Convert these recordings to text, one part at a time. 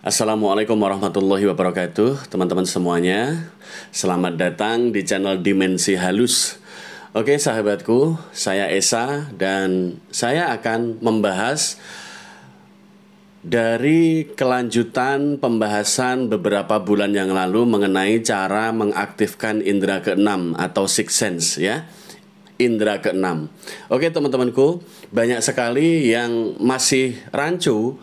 Assalamualaikum warahmatullahi wabarakatuh, teman-teman semuanya. Selamat datang di channel Dimensi Halus. Oke sahabatku, saya Esa dan saya akan membahas dari kelanjutan pembahasan beberapa bulan yang lalu mengenai cara mengaktifkan indera keenam atau sixth sense ya. Indera keenam. Oke teman-temanku, banyak sekali yang masih rancu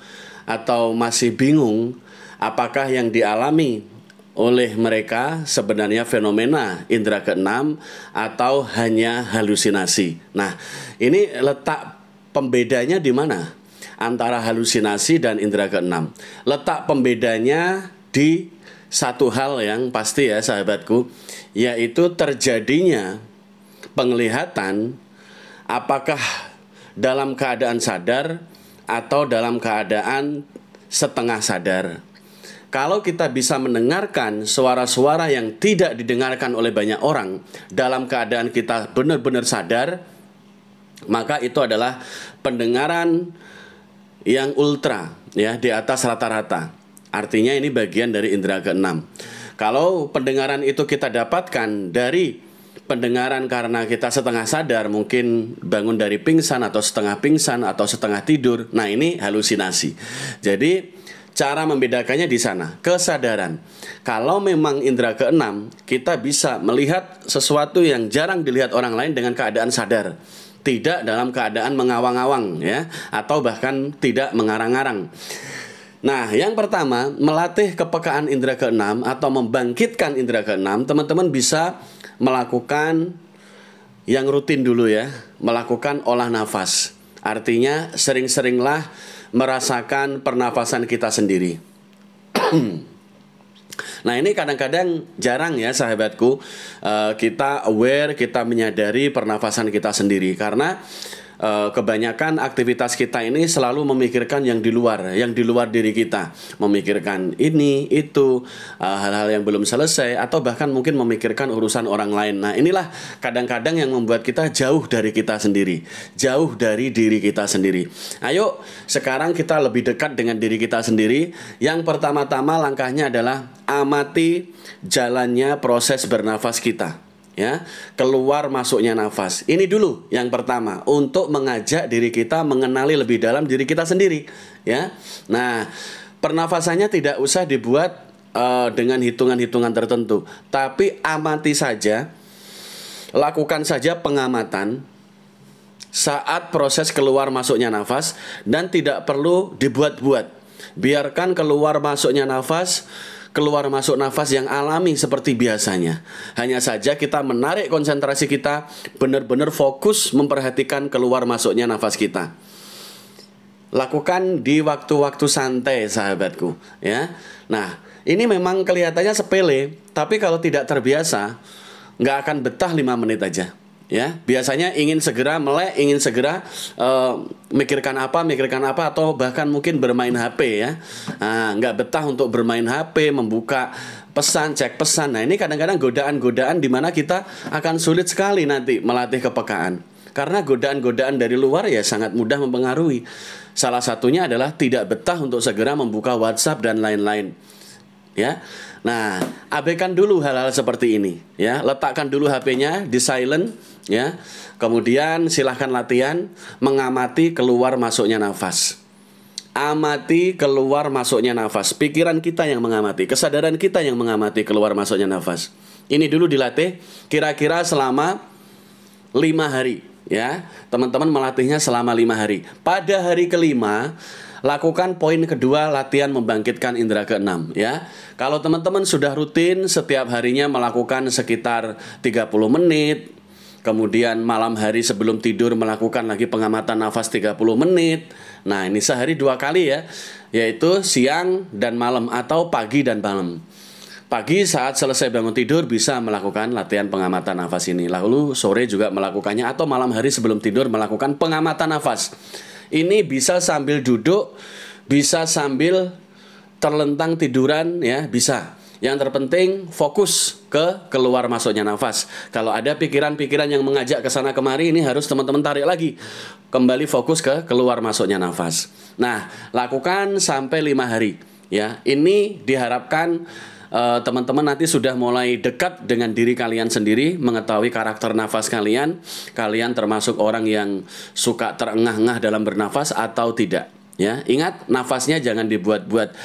atau masih bingung apakah yang dialami oleh mereka sebenarnya fenomena indera keenam atau hanya halusinasi. Nah, ini letak pembedanya di mana antara halusinasi dan indera keenam. Letak pembedanya di satu hal yang pasti ya sahabatku, yaitu terjadinya penglihatan apakah dalam keadaan sadar atau dalam keadaan setengah sadar. Kalau kita bisa mendengarkan suara-suara yang tidak didengarkan oleh banyak orang dalam keadaan kita benar-benar sadar, maka itu adalah pendengaran yang ultra ya, di atas rata-rata. Artinya ini bagian dari indera keenam. Kalau pendengaran itu kita dapatkan dari pendengaran karena kita setengah sadar, mungkin bangun dari pingsan atau setengah pingsan atau setengah tidur. Nah, ini halusinasi. Jadi, cara membedakannya di sana, kesadaran. Kalau memang indera keenam, kita bisa melihat sesuatu yang jarang dilihat orang lain dengan keadaan sadar. Tidak dalam keadaan mengawang-awang ya, atau bahkan tidak mengarang-arang. Nah, yang pertama, melatih kepekaan indera keenam atau membangkitkan indera keenam, teman-teman bisa melakukan yang rutin dulu ya, melakukan olah nafas. Artinya sering-seringlah merasakan pernafasan kita sendiri. Nah, ini kadang-kadang jarang ya sahabatku, kita aware, kita menyadari pernafasan kita sendiri. Karena kebanyakan aktivitas kita ini selalu memikirkan yang di luar diri kita, memikirkan ini, itu, hal-hal yang belum selesai, atau bahkan mungkin memikirkan urusan orang lain. Nah, inilah kadang-kadang yang membuat kita jauh dari kita sendiri, jauh dari diri kita sendiri. Ayo, sekarang kita lebih dekat dengan diri kita sendiri. Yang pertama-tama langkahnya adalah amati jalannya proses bernafas kita. Ya, keluar masuknya nafas. Ini dulu yang pertama, untuk mengajak diri kita mengenali lebih dalam diri kita sendiri. Ya, nah pernafasannya tidak usah dibuat dengan hitungan-hitungan tertentu, tapi amati saja, lakukan saja pengamatan saat proses keluar masuknya nafas dan tidak perlu dibuat-buat. Biarkan keluar masuknya nafas, keluar masuk nafas yang alami seperti biasanya. Hanya saja kita menarik konsentrasi kita, benar-benar fokus memperhatikan keluar masuknya nafas kita. Lakukan di waktu-waktu santai sahabatku ya. Nah, ini memang kelihatannya sepele, tapi kalau tidak terbiasa nggak akan betah 5 menit aja. Ya, biasanya ingin segera melek, ingin segera mikirkan apa, atau bahkan mungkin bermain HP ya. Nah, nggak betah untuk bermain HP, membuka pesan, cek pesan. Nah, ini kadang-kadang godaan-godaan di mana kita akan sulit sekali nanti melatih kepekaan. Karena godaan-godaan dari luar ya sangat mudah mempengaruhi. Salah satunya adalah tidak betah untuk segera membuka WhatsApp dan lain-lain. Ya. Nah, abaikan dulu hal-hal seperti ini ya. Letakkan dulu HP-nya di silent ya. Kemudian silahkan latihan mengamati keluar masuknya nafas. Amati keluar masuknya nafas. Pikiran kita yang mengamati, kesadaran kita yang mengamati keluar masuknya nafas. Ini dulu dilatih kira-kira selama 5 hari ya. Teman-teman melatihnya selama 5 hari. Pada hari kelima, lakukan poin kedua, latihan membangkitkan indera keenam ya. Kalau teman-teman sudah rutin setiap harinya melakukan sekitar 30 menit, kemudian malam hari sebelum tidur melakukan lagi pengamatan nafas 30 menit. Nah, ini sehari 2 kali ya, yaitu siang dan malam atau pagi dan malam. Pagi saat selesai bangun tidur bisa melakukan latihan pengamatan nafas ini. Lalu sore juga melakukannya, atau malam hari sebelum tidur melakukan pengamatan nafas. Ini bisa sambil duduk, bisa sambil terlentang tiduran ya, bisa. Yang terpenting fokus ke keluar masuknya nafas. Kalau ada pikiran-pikiran yang mengajak ke sana kemari, ini harus teman-teman tarik lagi. Kembali fokus ke keluar masuknya nafas. Nah, lakukan sampai 5 hari. Ya, ini diharapkan teman-teman nanti sudah mulai dekat dengan diri kalian sendiri, mengetahui karakter nafas kalian. Kalian termasuk orang yang suka terengah-engah dalam bernafas atau tidak. Ya, ingat nafasnya jangan dibuat-buat.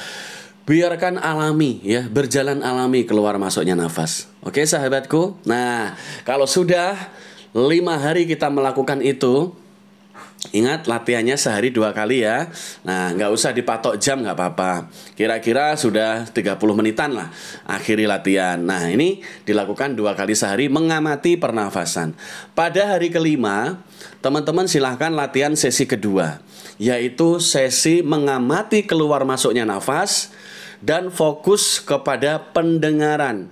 Biarkan alami ya, berjalan alami keluar masuknya nafas. Oke sahabatku. Nah, kalau sudah 5 hari kita melakukan itu, ingat latihannya sehari 2 kali ya. Nah, nggak usah dipatok jam, nggak apa-apa. Kira-kira sudah 30 menitan lah akhiri latihan. Nah, ini dilakukan 2 kali sehari mengamati pernafasan. Pada hari kelima, teman-teman silahkan latihan sesi kedua, yaitu sesi mengamati keluar masuknya nafas dan fokus kepada pendengaran.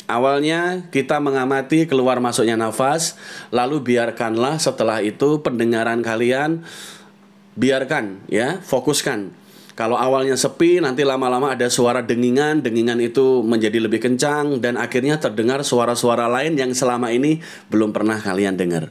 Awalnya kita mengamati keluar masuknya nafas, lalu biarkanlah setelah itu pendengaran kalian, biarkan ya, fokuskan. Kalau awalnya sepi, nanti lama-lama ada suara dengingan, dengingan itu menjadi lebih kencang dan akhirnya terdengar suara-suara lain yang selama ini belum pernah kalian dengar.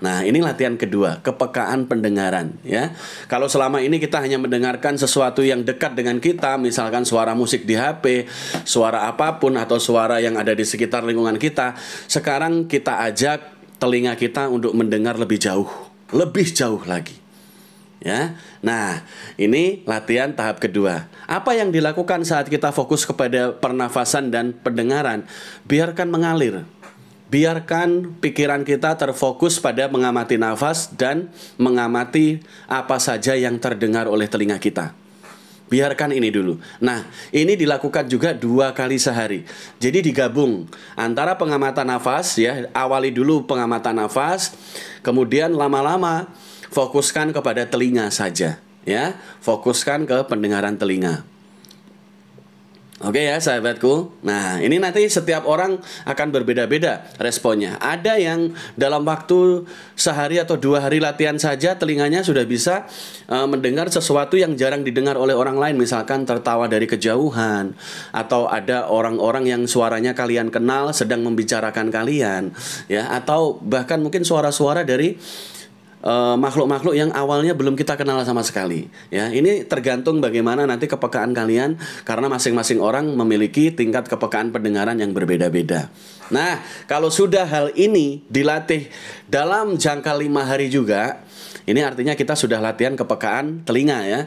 Nah, ini latihan kedua, kepekaan pendengaran ya. Kalau selama ini kita hanya mendengarkan sesuatu yang dekat dengan kita, misalkan suara musik di HP, suara apapun atau suara yang ada di sekitar lingkungan kita, sekarang kita ajak telinga kita untuk mendengar lebih jauh lagi. Ya. Nah, ini latihan tahap kedua. Apa yang dilakukan saat kita fokus kepada pernafasan dan pendengaran? Biarkan mengalir. Biarkan pikiran kita terfokus pada mengamati nafas dan mengamati apa saja yang terdengar oleh telinga kita. Biarkan ini dulu. Nah, ini dilakukan juga 2 kali sehari. Jadi digabung antara pengamatan nafas ya, awali dulu pengamatan nafas, kemudian lama-lama fokuskan kepada telinga saja ya. Fokuskan ke pendengaran telinga. Oke ya sahabatku. Nah, ini nanti setiap orang akan berbeda-beda responnya. Ada yang dalam waktu sehari atau 2 hari latihan saja telinganya sudah bisa mendengar sesuatu yang jarang didengar oleh orang lain. Misalkan tertawa dari kejauhan, atau ada orang-orang yang suaranya kalian kenal sedang membicarakan kalian ya, atau bahkan mungkin suara-suara dari makhluk-makhluk yang awalnya belum kita kenal sama sekali ya. Ini tergantung bagaimana nanti kepekaan kalian, karena masing-masing orang memiliki tingkat kepekaan pendengaran yang berbeda-beda. Nah, kalau sudah hal ini dilatih dalam jangka 5 hari juga, ini artinya kita sudah latihan kepekaan telinga ya.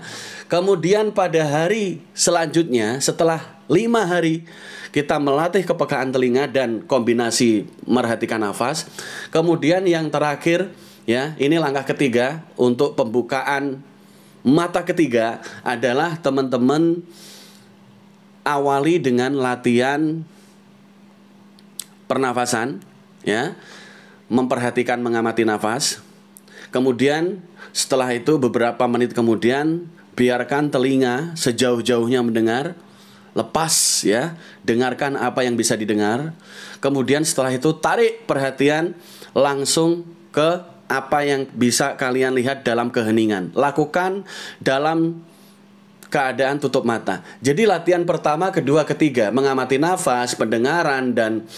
Kemudian pada hari selanjutnya setelah 5 hari kita melatih kepekaan telinga dan kombinasi merhatikan nafas. Kemudian yang terakhir ya, ini langkah ketiga untuk pembukaan mata ketiga adalah teman-teman awali dengan latihan pernafasan ya, memperhatikan mengamati nafas. Kemudian setelah itu beberapa menit kemudian biarkan telinga sejauh-jauhnya mendengar, lepas ya, dengarkan apa yang bisa didengar. Kemudian setelah itu tarik perhatian langsung ke apa yang bisa kalian lihat dalam keheningan. Lakukan dalam keadaan tutup mata. Jadi latihan pertama, kedua, ketiga, mengamati nafas, pendengaran, dan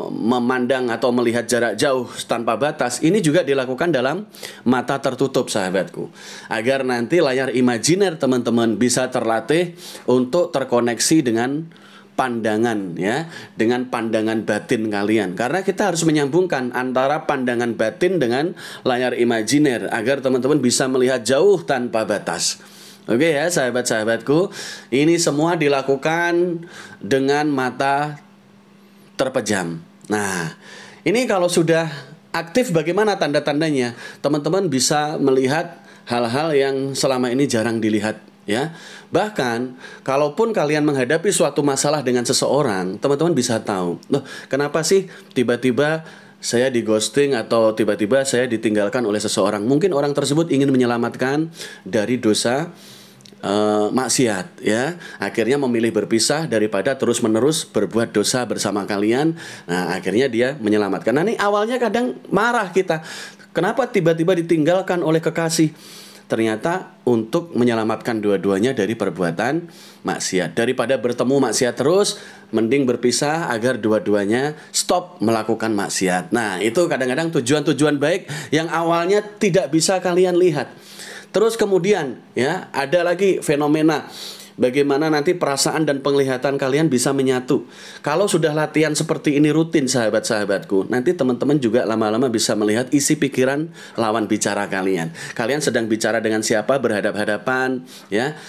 memandang atau melihat jarak jauh tanpa batas, ini juga dilakukan dalam mata tertutup sahabatku, agar nanti layar imajiner teman-teman bisa terlatih untuk terkoneksi dengan pandangan ya, dengan pandangan batin kalian. Karena kita harus menyambungkan antara pandangan batin dengan layar imajiner agar teman-teman bisa melihat jauh tanpa batas. Oke ya sahabat-sahabatku, ini semua dilakukan dengan mata terpejam. Nah, ini kalau sudah aktif bagaimana tanda-tandanya? Teman-teman bisa melihat hal-hal yang selama ini jarang dilihat ya. Bahkan kalaupun kalian menghadapi suatu masalah dengan seseorang, teman-teman bisa tahu, loh, kenapa sih tiba-tiba saya di ghosting atau tiba-tiba saya ditinggalkan oleh seseorang. Mungkin orang tersebut ingin menyelamatkan dari dosa maksiat ya. Akhirnya memilih berpisah daripada terus-menerus berbuat dosa bersama kalian. Nah, akhirnya dia menyelamatkan. Nah, ini awalnya kadang marah kita. Kenapa tiba-tiba ditinggalkan oleh kekasih? Ternyata untuk menyelamatkan dua-duanya dari perbuatan maksiat. Daripada bertemu maksiat terus, mending berpisah agar dua-duanya stop melakukan maksiat. Nah, itu kadang-kadang tujuan-tujuan baik yang awalnya tidak bisa kalian lihat. Terus kemudian ya, ada lagi fenomena bagaimana nanti perasaan dan penglihatan kalian bisa menyatu. Kalau sudah latihan seperti ini rutin sahabat-sahabatku, nanti teman-teman juga lama-lama bisa melihat isi pikiran lawan bicara kalian. Kalian sedang bicara dengan siapa, berhadap-hadapan ya.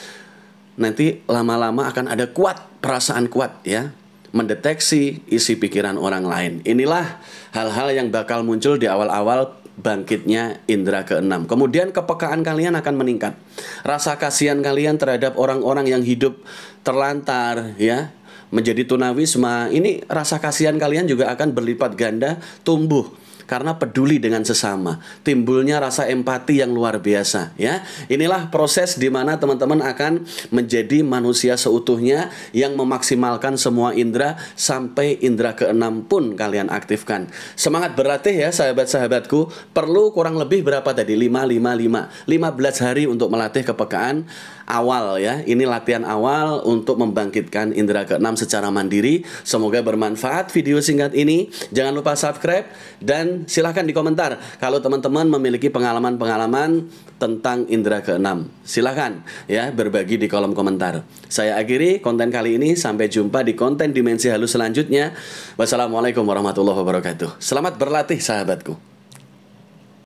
Nanti lama-lama akan ada perasaan kuat ya, mendeteksi isi pikiran orang lain. Inilah hal-hal yang bakal muncul di awal-awal bangkitnya indera keenam. Kemudian kepekaan kalian akan meningkat. Rasa kasihan kalian terhadap orang-orang yang hidup terlantar ya, menjadi tunawisma. Ini rasa kasihan kalian juga akan berlipat ganda tumbuh karena peduli dengan sesama. Timbulnya rasa empati yang luar biasa ya. Inilah proses di mana teman-teman akan menjadi manusia seutuhnya yang memaksimalkan semua indera sampai indera keenam pun kalian aktifkan. Semangat berlatih ya sahabat-sahabatku. Perlu kurang lebih berapa tadi? 15 hari untuk melatih kepekaan awal ya. Ini latihan awal untuk membangkitkan indera keenam secara mandiri. Semoga bermanfaat video singkat ini. Jangan lupa subscribe dan silahkan di komentar kalau teman-teman memiliki pengalaman-pengalaman tentang indera keenam. Silahkan ya berbagi di kolom komentar. Saya akhiri konten kali ini. Sampai jumpa di konten dimensi halus selanjutnya. Wassalamualaikum warahmatullahi wabarakatuh. Selamat berlatih sahabatku.